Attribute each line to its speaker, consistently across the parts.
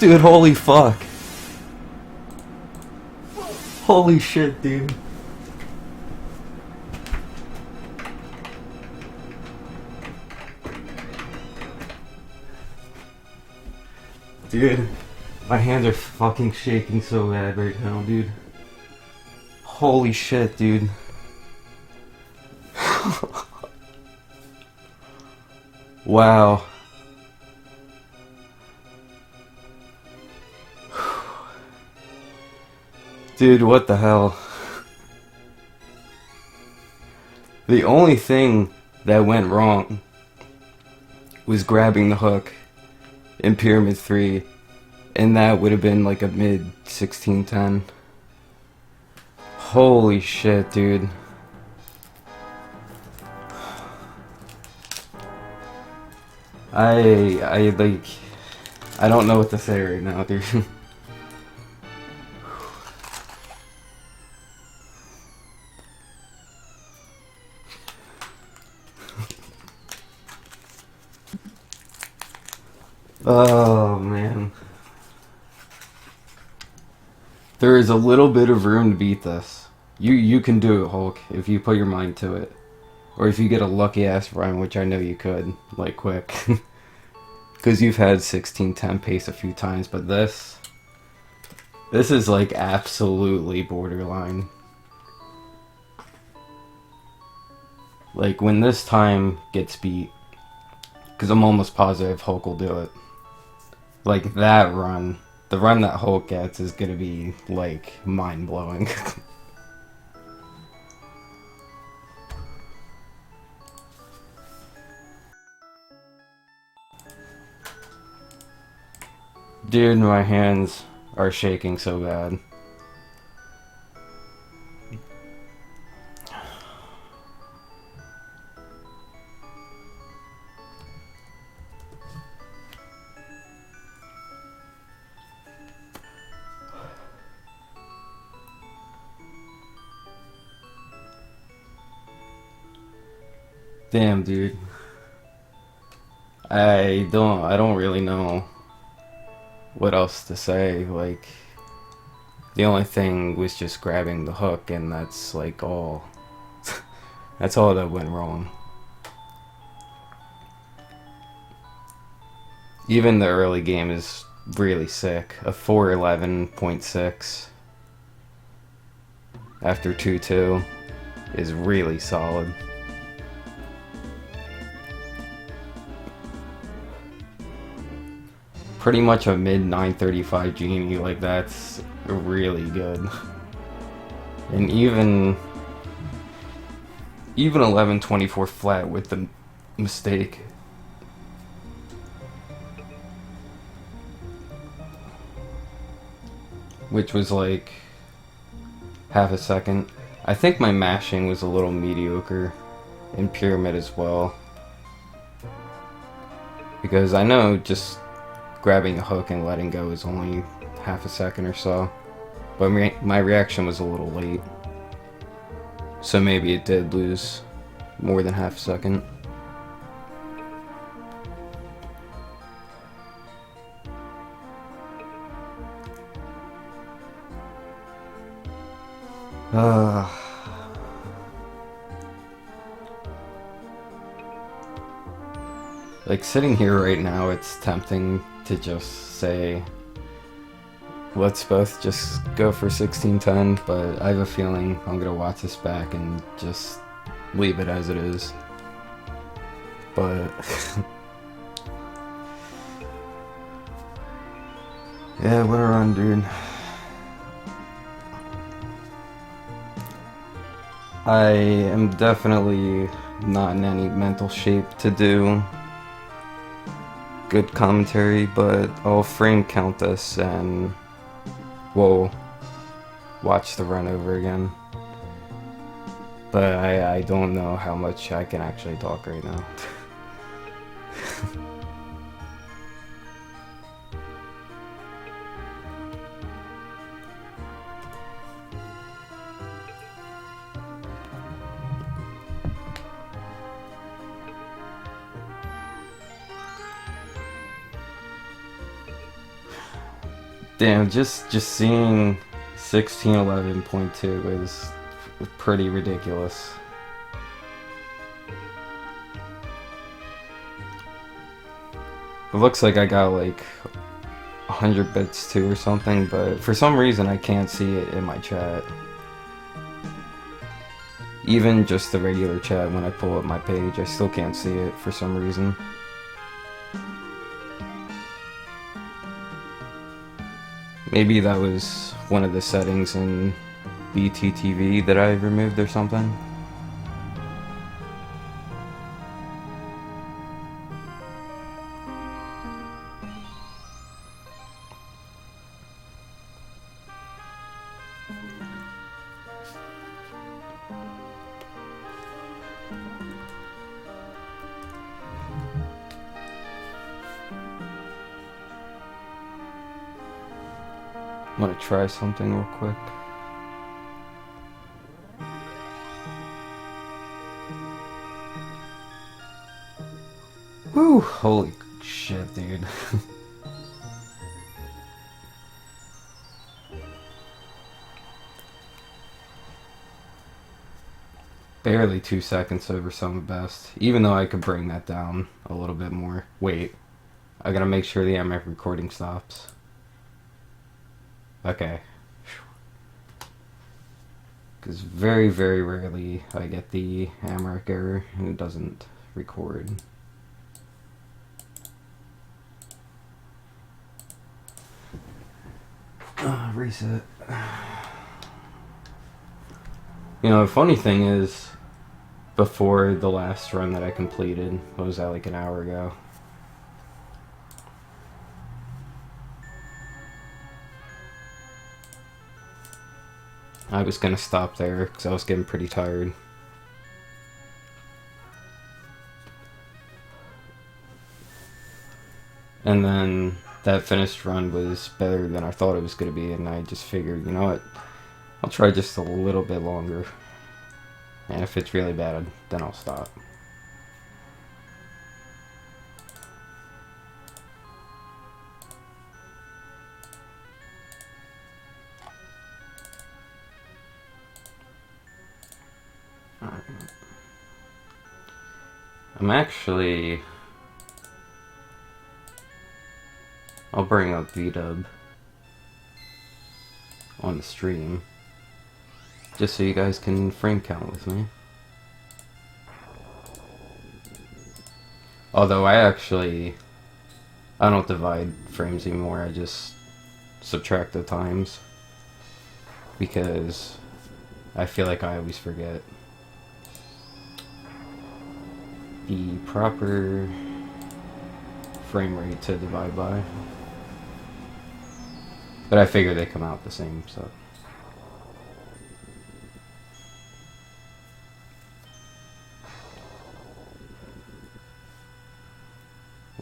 Speaker 1: Dude, holy fuck. Holy shit, dude. Dude, my hands are fucking shaking so bad right now, dude. Holy shit, dude. Wow. Dude, what the hell? The only thing that went wrong was grabbing the hook in Pyramid 3, and that would have been like a mid 1610. Holy shit, dude. I don't know what to say right now, dude. Oh, man. There is a little bit of room to beat this. You can do it, Hulk, if you put your mind to it. Or if you get a lucky-ass run, which I know you could, like, quick. Because you've had 1610 pace a few times, but this is, like, absolutely borderline. Like, when this time gets beat, because I'm almost positive Hulk will do it. Like, that run, the run that Hulk gets is gonna be, like, mind-blowing. Dude, my hands are shaking so bad. Damn, dude. I don't really know what else to say. Like, the only thing was just grabbing the hook, and that's like all. That's all that went wrong. Even the early game is really sick. A 411.6 after 2-2 is really solid. Pretty much a mid 935 Genie, like that's really good. And even 1124 flat with the mistake. Which was like half a second. I think my mashing was a little mediocre in Pyramid as well. Because I know just grabbing a hook and letting go is only half a second or so. But my reaction was a little late. So maybe it did lose more than half a second. Like, sitting here right now, it's tempting to just say, let's both just go for 1610, but I have a feeling I'm gonna watch this back and just leave it as it is. But yeah, what a run, dude. I am definitely not in any mental shape to do good commentary, but I'll frame count this and we'll watch the run over again. But I don't know how much I can actually talk right now. Damn, just seeing 1611.2 is pretty ridiculous. It looks like I got like 100 bits too or something, but for some reason I can't see it in my chat. Even just the regular chat, when I pull up my page, I still can't see it for some reason. Maybe that was one of the settings in BTTV that I removed or something. I'm gonna try something real quick. Woo! Holy shit, dude. Barely 2 seconds over some best, even though I could bring that down a little bit more. Wait, I gotta make sure the AMRAC recording stops. Okay. Because very, very rarely I get the AMRAC error and it doesn't record. Reset. You know, the funny thing is, before the last run that I completed, what was that, like an hour ago? I was gonna stop there because I was getting pretty tired. And then that finished run was better than I thought it was gonna be, and I just figured, you know what, I'll try just a little bit longer. And if it's really bad, then I'll stop. I'm actually... I'll bring up VDub on the stream, just so you guys can frame count with me. Although I don't divide frames anymore, I just subtract the times, because I feel like I always forget the proper frame rate to divide by. But I figure they come out the same, so.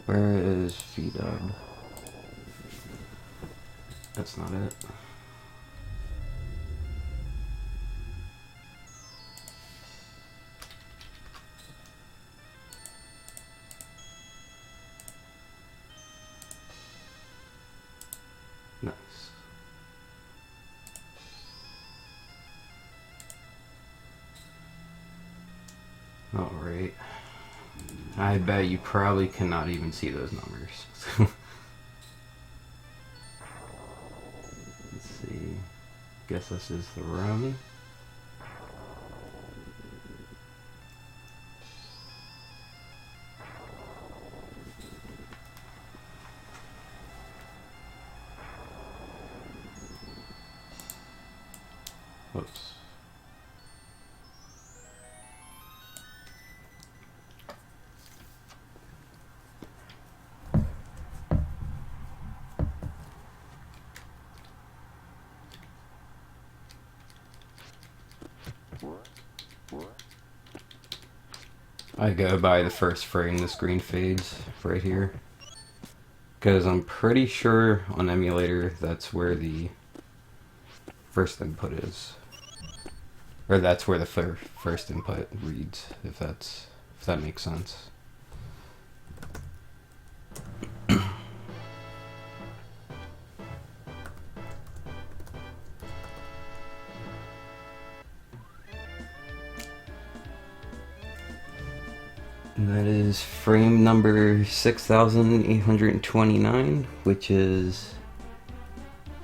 Speaker 1: Where is VDub? That's not it. Nice. Alright. I bet you probably cannot even see those numbers. Let's see. Guess this is the room. Whoops. I go by the first frame the screen fades right here, because I'm pretty sure on emulator that's where the first input is, or that's where the first input reads, if that makes sense. And that is frame number 6829, which is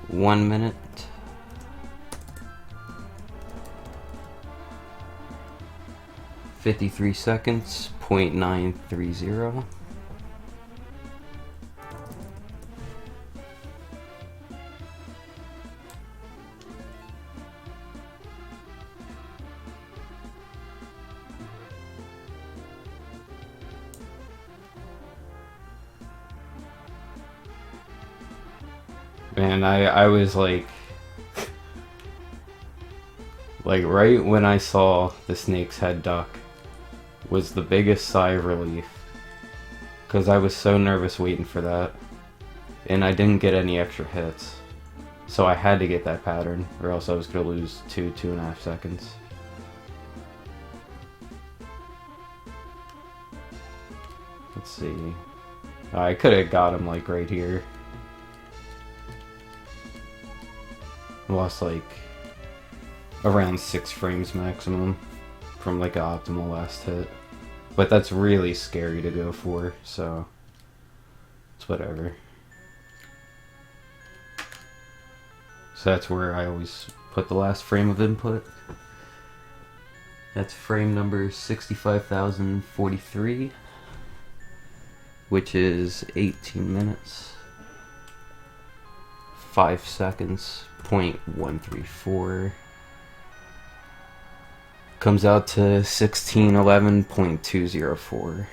Speaker 1: 1 minute. .53 seconds, 0.930. Man, I was like right when I saw the snake's head duck was the biggest sigh of relief, because I was so nervous waiting for that, and I didn't get any extra hits, so I had to get that pattern, or else I was going to lose 2.5 seconds. Let's see. I could have got him like right here. Lost like around 6 frames maximum from like an optimal last hit. But that's really scary to go for, so it's whatever. So that's where I always put the last frame of input. That's frame number 65,043, which is 18 minutes, 5 seconds, 0.134. Comes out to 1611.204.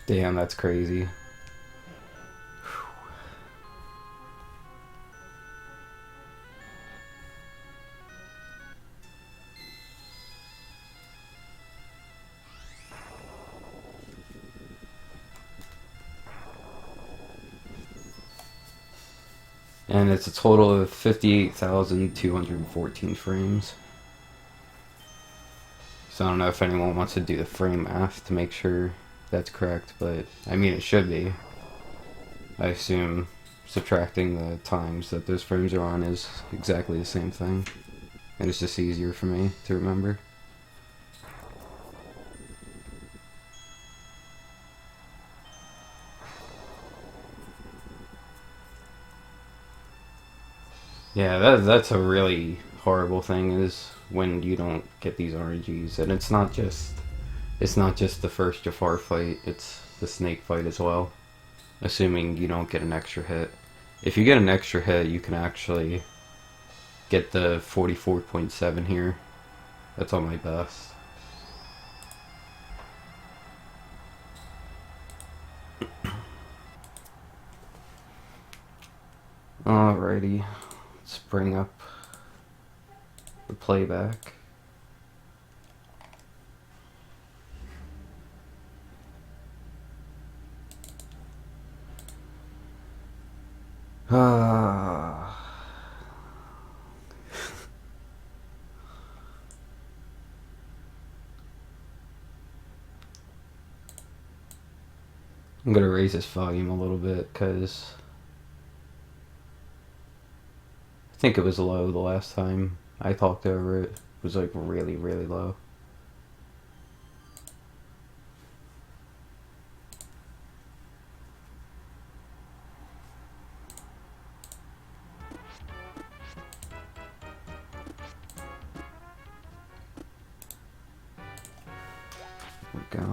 Speaker 1: Damn, that's crazy. And it's a total of 58,214 frames. So I don't know if anyone wants to do the frame math to make sure that's correct, but I mean it should be. I assume subtracting the times that those frames are on is exactly the same thing. And it's just easier for me to remember. Yeah, that's a really horrible thing, is when you don't get these RNGs, and it's not just the first Jafar fight, it's the snake fight as well. Assuming you don't get an extra hit. If you get an extra hit, you can actually get the 44.7 here. That's on my best. Alrighty. Let's bring up the playback. I'm gonna raise this volume a little bit because I think it was low the last time I talked over it. It was like really, really low. There we go.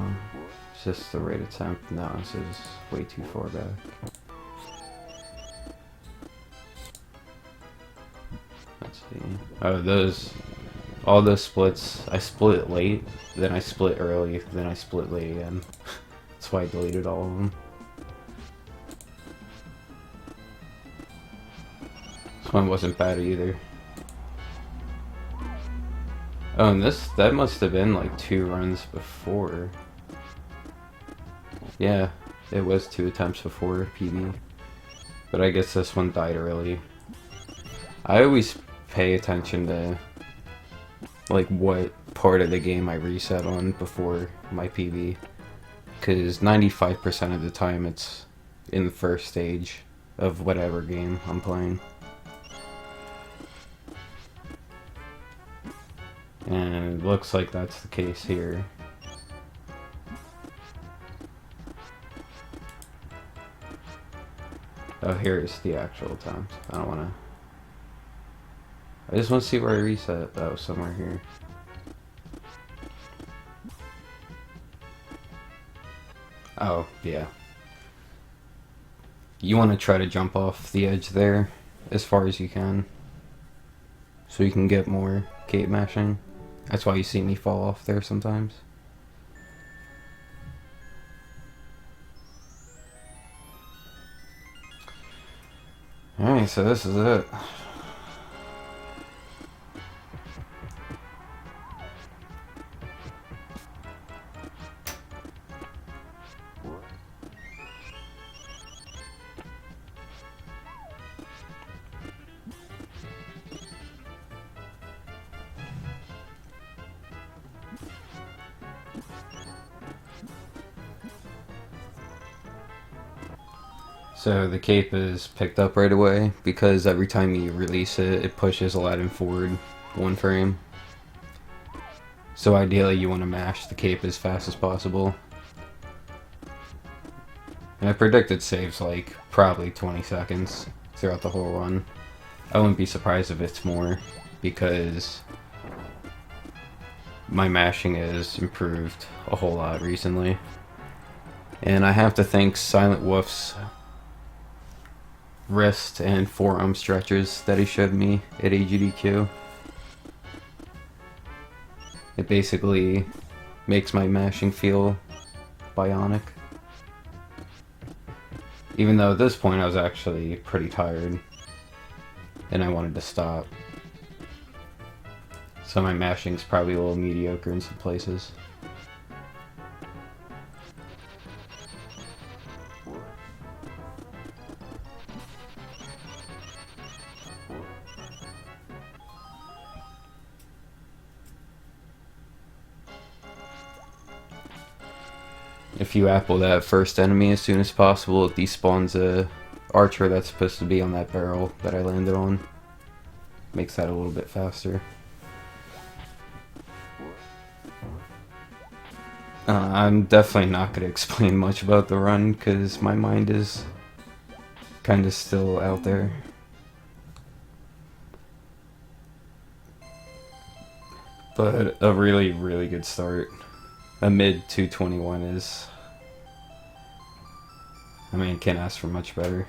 Speaker 1: It's just the rate of temp. No, this is way too far back. Let's see. Oh, all those splits, I split late, then I split early, then I split late again. That's why I deleted all of them. This one wasn't bad either. Oh, and that must have been like 2 runs before. Yeah, it was 2 attempts before PB. But I guess this one died early. I always pay attention to like what part of the game I reset on before my PB. Because 95% of the time it's in the first stage. of whatever game I'm playing. And it looks like that's the case here. Oh, here's the actual times. I don't want to... I just want to see where I reset. Oh, somewhere here. Oh, yeah. You want to try to jump off the edge there as far as you can, so you can get more cape mashing. That's why you see me fall off there sometimes. Alright, so this is it. So the cape is picked up right away because every time you release it, it pushes Aladdin forward 1 frame. So ideally you want to mash the cape as fast as possible. And I predict it saves like probably 20 seconds throughout the whole run. I wouldn't be surprised if it's more because my mashing has improved a whole lot recently. And I have to thank Silent Wolf's wrist and forearm stretches that he showed me at AGDQ. It basically makes my mashing feel bionic. Even though at this point I was actually pretty tired and I wanted to stop. So my mashing's probably a little mediocre in some places. If you apple that first enemy as soon as possible, it despawns a archer that's supposed to be on that barrel that I landed on. Makes that a little bit faster. I'm definitely not going to explain much about the run because my mind is kind of still out there. But a really, really good start. A mid 221 is... I mean, can't ask for much better.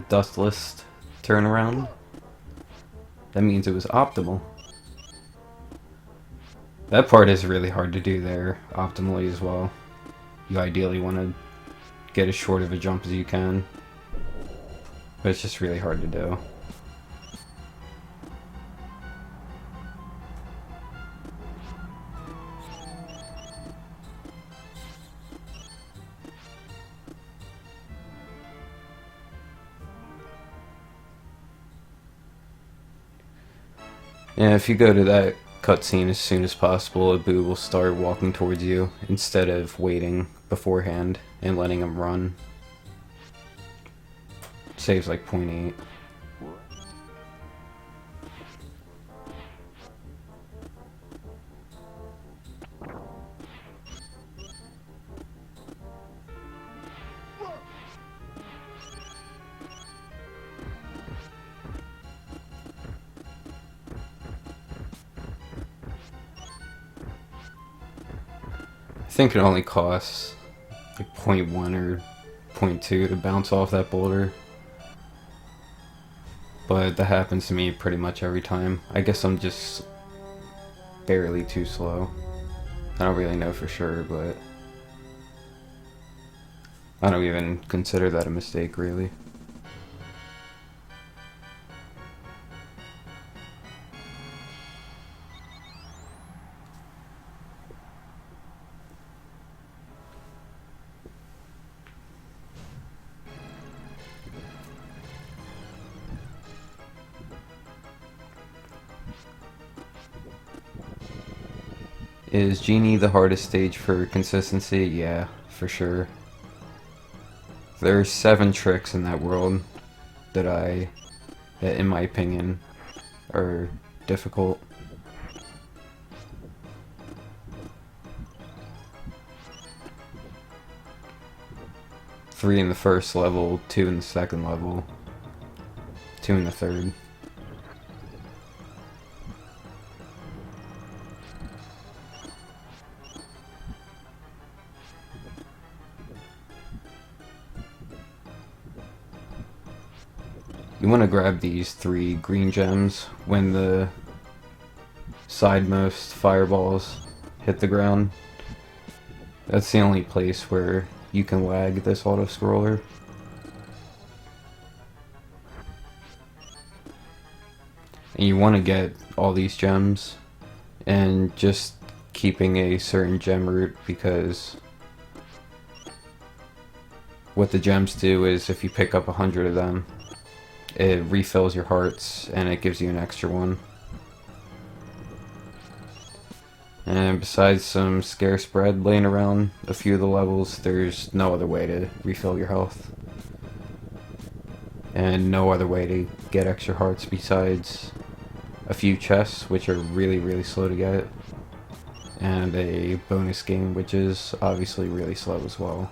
Speaker 1: Dustless turnaround. That means it was optimal. That part is really hard to do there optimally as well. You ideally want to get as short of a jump as you can, but it's just really hard to do. And if you go to that cutscene as soon as possible, Abu will start walking towards you instead of waiting beforehand and letting him run. Saves like 0.8. I think it only costs like 0.1 or 0.2 to bounce off that boulder. But that happens to me pretty much every time. I guess I'm just barely too slow. I don't really know for sure, but I don't even consider that a mistake, really. Is Genie the hardest stage for consistency? Yeah, for sure. There's 7 tricks in that world that in my opinion, are difficult. Three in the first level, 2 in the second level, 2 in the third. You want to grab these 3 green gems when the sidemost fireballs hit the ground. That's the only place where you can lag this auto-scroller. And you want to get all these gems and just keeping a certain gem route, because what the gems do is if you pick up 100 of them, it refills your hearts and it gives you an extra one. And besides some scarce bread laying around a few of the levels, there's no other way to refill your health. And no other way to get extra hearts besides a few chests, which are really, really slow to get, and a bonus game, which is obviously really slow as well.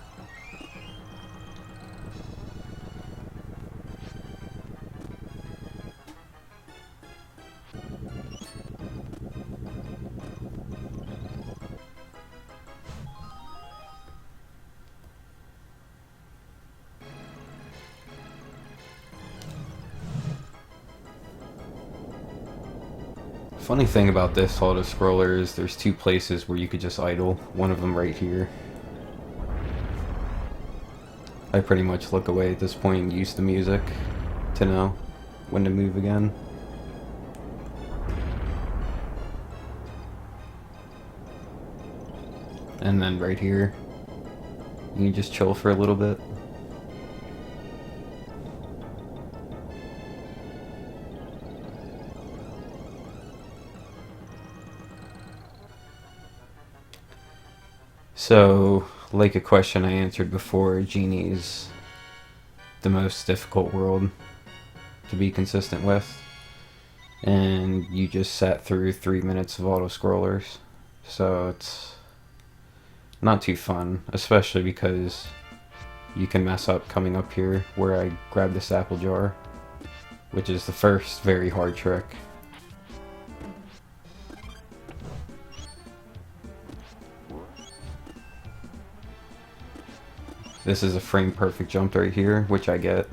Speaker 1: Funny thing about this auto-scroller is there's 2 places where you could just idle, one of them right here. I pretty much look away at this point and use the music to know when to move again. And then right here, you can just chill for a little bit. So, like a question I answered before, Genie's the most difficult world to be consistent with. And you just sat through 3 minutes of auto-scrollers. So it's not too fun, especially because you can mess up coming up here where I grab this apple jar, which is the first very hard trick. This is a frame perfect jump right here, which I get.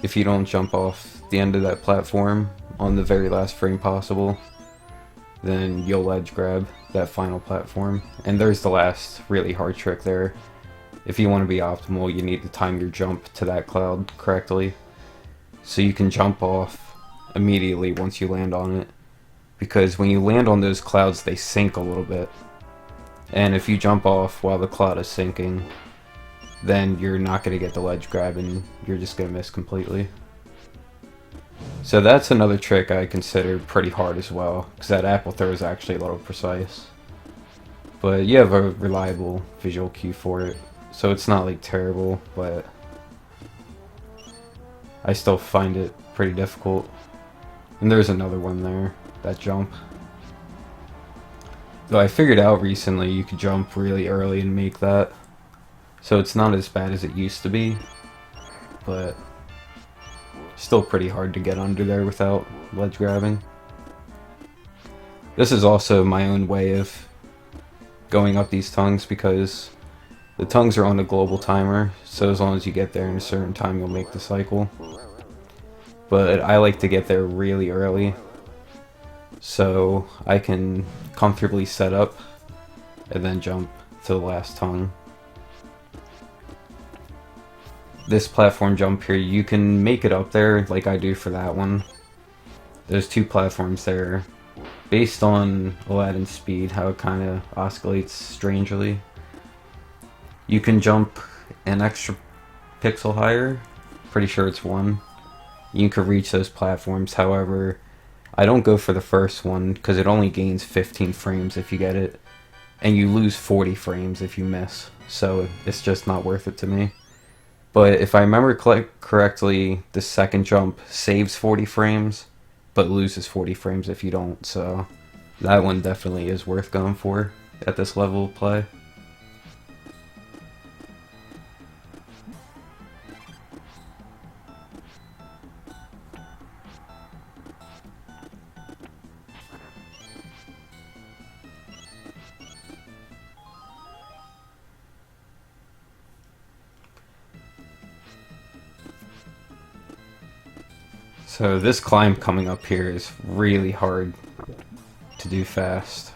Speaker 1: If you don't jump off the end of that platform on the very last frame possible, then you'll ledge grab that final platform. And there's the last really hard trick there. If you want to be optimal, you need to time your jump to that cloud correctly, so you can jump off immediately once you land on it. Because when you land on those clouds, they sink a little bit. And if you jump off while the cloud is sinking, then you're not going to get the ledge grab and you're just going to miss completely. So that's another trick I consider pretty hard as well, because that apple throw is actually a little precise. But you have a reliable visual cue for it, so it's not like terrible, but I still find it pretty difficult. And there's another one there, that jump. Though I figured out recently you could jump really early and make that, so it's not as bad as it used to be, but still pretty hard to get under there without ledge grabbing. This is also my own way of going up these tongues, because the tongues are on a global timer, so as long as you get there in a certain time you'll make the cycle. But I like to get there really early, so I can comfortably set up and then jump to the last tongue. This platform jump here, you can make it up there like I do for that one. There's 2 platforms there. Based on Aladdin's speed, how it kind of oscillates strangely, you can jump an extra pixel higher. Pretty sure it's 1. You can reach those platforms, however, I don't go for the first one because it only gains 15 frames if you get it, and you lose 40 frames if you miss, so it's just not worth it to me. But if I remember correctly, the second jump saves 40 frames, but loses 40 frames if you don't, so that one definitely is worth going for at this level of play. So this climb coming up here is really hard to do fast,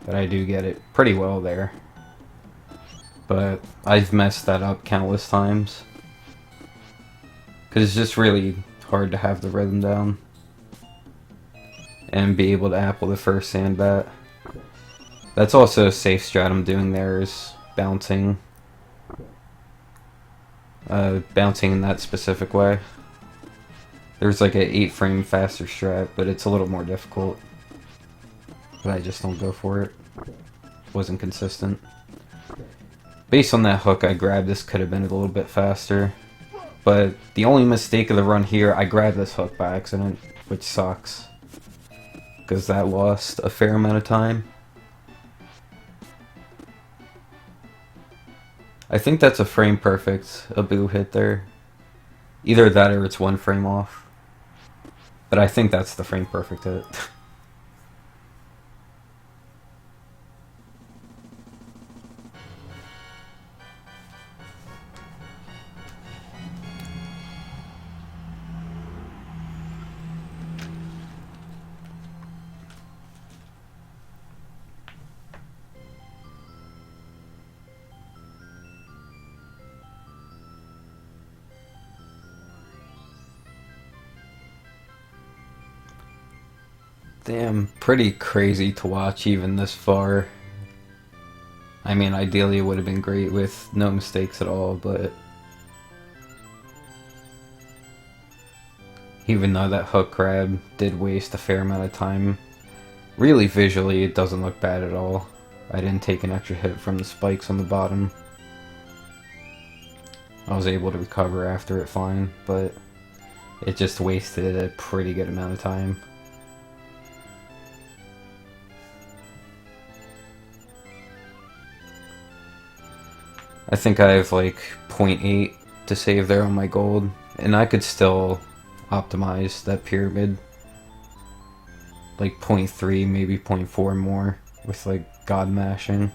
Speaker 1: but I do get it pretty well there. But I've messed that up countless times, because it's just really hard to have the rhythm down and be able to apple the first sandbat. That's also a safe strat I'm doing there, is bouncing. Bouncing in that specific way. There's like an 8 frame faster strat, but it's a little more difficult. But I just don't go for it. Wasn't consistent. Based on that hook I grabbed, this could have been a little bit faster. But the only mistake of the run here, I grabbed this hook by accident, which sucks. Because that lost a fair amount of time. I think that's a frame perfect Abu hit there. Either that or it's 1 frame off. But I think that's the frame perfect hit. Damn, pretty crazy to watch even this far. I mean, ideally it would have been great with no mistakes at all, but even though that hook grab did waste a fair amount of time, really visually it doesn't look bad at all. I didn't take an extra hit from the spikes on the bottom. I was able to recover after it fine, but it just wasted a pretty good amount of time. I think I have like 0.8 to save there on my gold, and I could still optimize that pyramid. Like 0.3, maybe 0.4 more with like god mashing.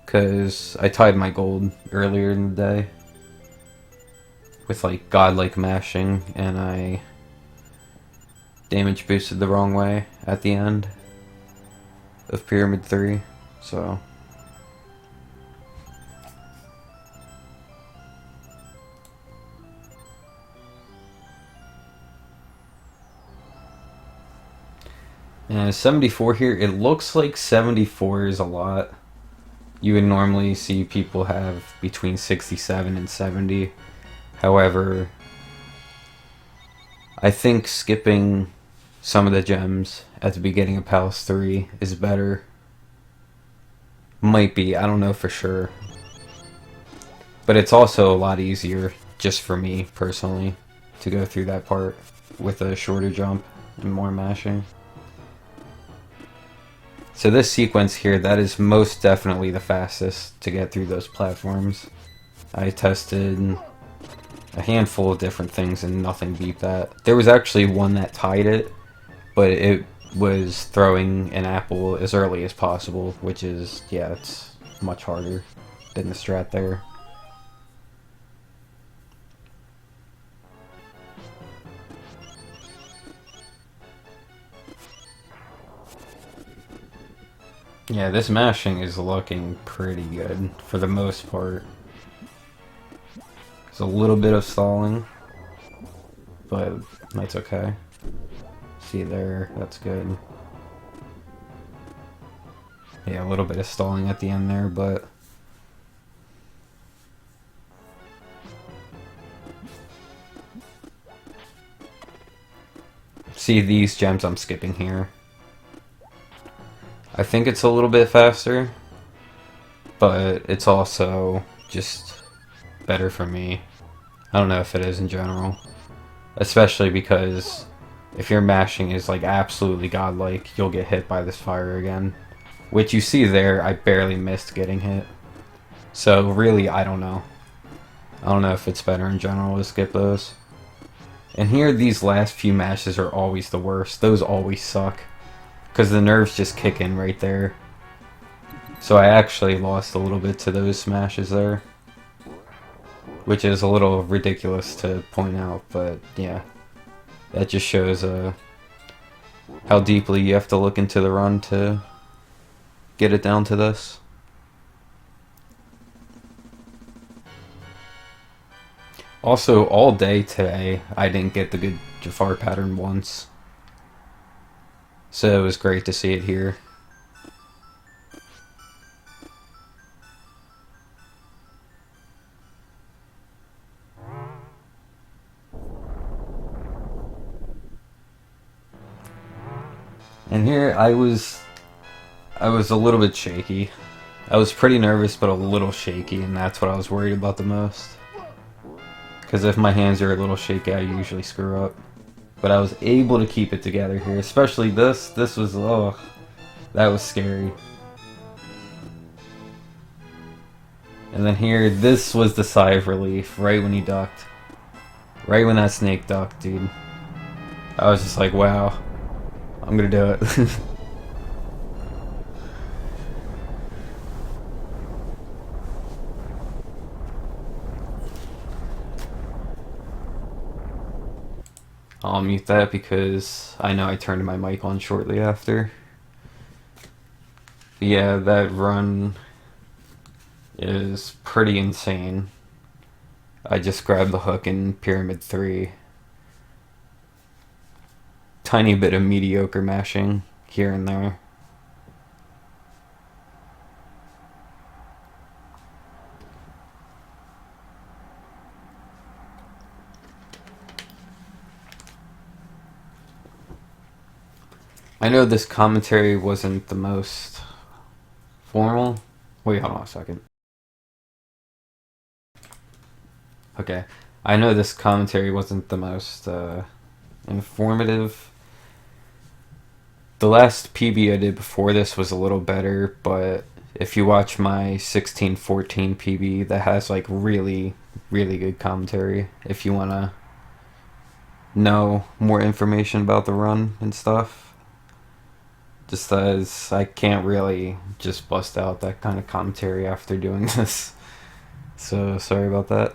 Speaker 1: Because I tied my gold earlier in the day with like godlike mashing, and I damage boosted the wrong way at the end of pyramid 3, so... And 74 here, it looks like 74 is a lot. You would normally see people have between 67 and 70. However, I think skipping some of the gems at the beginning of Palace 3 is better. Might be, I don't know for sure. But it's also a lot easier, just for me personally, to go through that part with a shorter jump and more mashing. So this sequence here, that is most definitely the fastest to get through those platforms. I tested a handful of different things and nothing beat that. There was actually one that tied it, but it was throwing an apple as early as possible, which is, yeah, it's much harder than the strat there. Yeah, this mashing is looking pretty good for the most part. There's a little bit of stalling, but that's okay. See there, that's good. Yeah, a little bit of stalling at the end there, but... See these gems I'm skipping here. I think it's a little bit faster, but it's also just better for me. I don't know if it is in general. Especially because if your mashing is like absolutely godlike, you'll get hit by this fire again. Which you see there, I barely missed getting hit. So really, I don't know. I don't know if it's better in general to skip those. And here, these last few mashes are always the worst. Those always suck. Because the nerves just kick in right there. So I actually lost a little bit to those smashes there. Which is a little ridiculous to point out, but yeah. That just shows how deeply you have to look into the run to get it down to this. Also, all day today, I didn't get the good Jafar pattern once. So it was great to see it here. And here I was a little bit shaky. I was pretty nervous but a little shaky, and that's what I was worried about the most. Because if my hands are a little shaky, I usually screw up. But I was able to keep it together here, especially this. This was, oh, that was scary. And then here, this was the sigh of relief, right when he ducked. Right when that snake ducked, dude. I was just like, wow, I'm gonna do it. I'll mute that because I know I turned my mic on shortly after. But yeah, that run is pretty insane. I just grabbed the hook in Pyramid 3. Tiny bit of mediocre mashing here and there. I know this commentary wasn't the most formal. Wait, hold on a second. Okay. I know this commentary wasn't the most informative. The last PB I did before this was a little better, but if you watch my 16-14 PB, that has like really, really good commentary if you want to know more information about the run and stuff. Just as I can't really just bust out that kind of commentary after doing this. So sorry about that.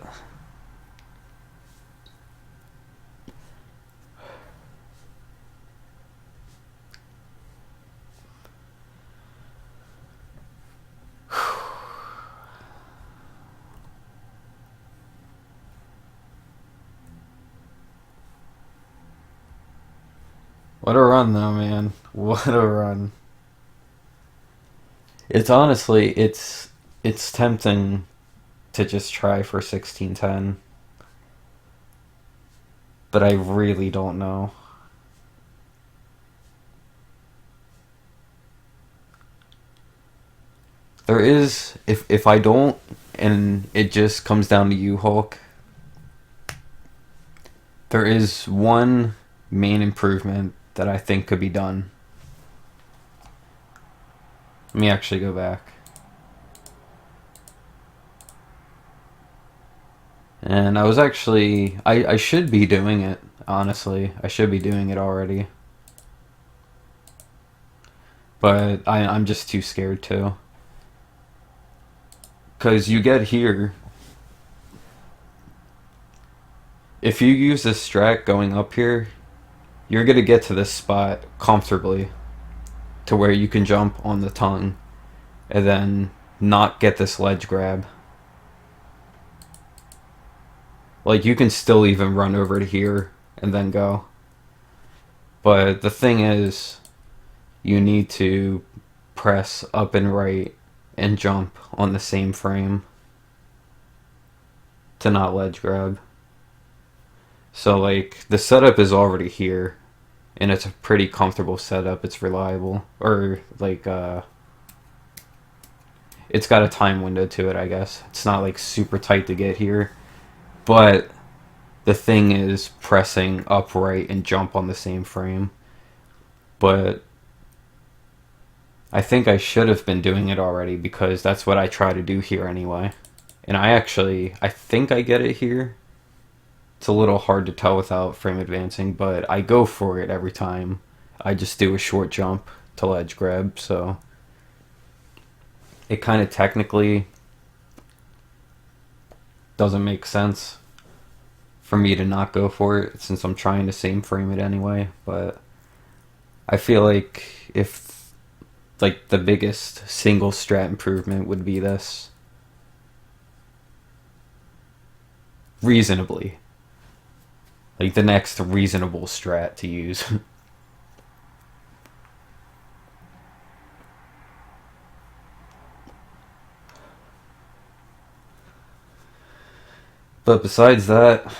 Speaker 1: What a run though, man. What a run. It's honestly, it's tempting to just try for 1610. But I really don't know. There is, if I don't, and it just comes down to you, Hulk, there is one main improvement that I think could be done. Let me actually go back. And I was actually, I should be doing it, honestly. I should be doing it already. But I'm just too scared to. Because you get here, if you use this strat going up here, you're going to get to this spot comfortably to where you can jump on the tongue and then not get this ledge grab. Like, you can still even run over to here and then go. But the thing is, you need to press up and right and jump on the same frame to not ledge grab. So, like, the setup is already here. and it's a pretty comfortable setup. It's reliable, or like it's got a time window to it, I guess. It's not like super tight to get here, but the thing is pressing upright and jump on the same frame. But I think I should have been doing it already because that's what I try to do here anyway. And I think I get it here. It's a little hard to tell without frame advancing, but I go for it every time. I just do a short jump to ledge grab, so it kind of technically doesn't make sense for me to not go for it since I'm trying to same frame it anyway, but I feel like if like the biggest single strat improvement would be this reasonably. Like the next reasonable strat to use. But besides that,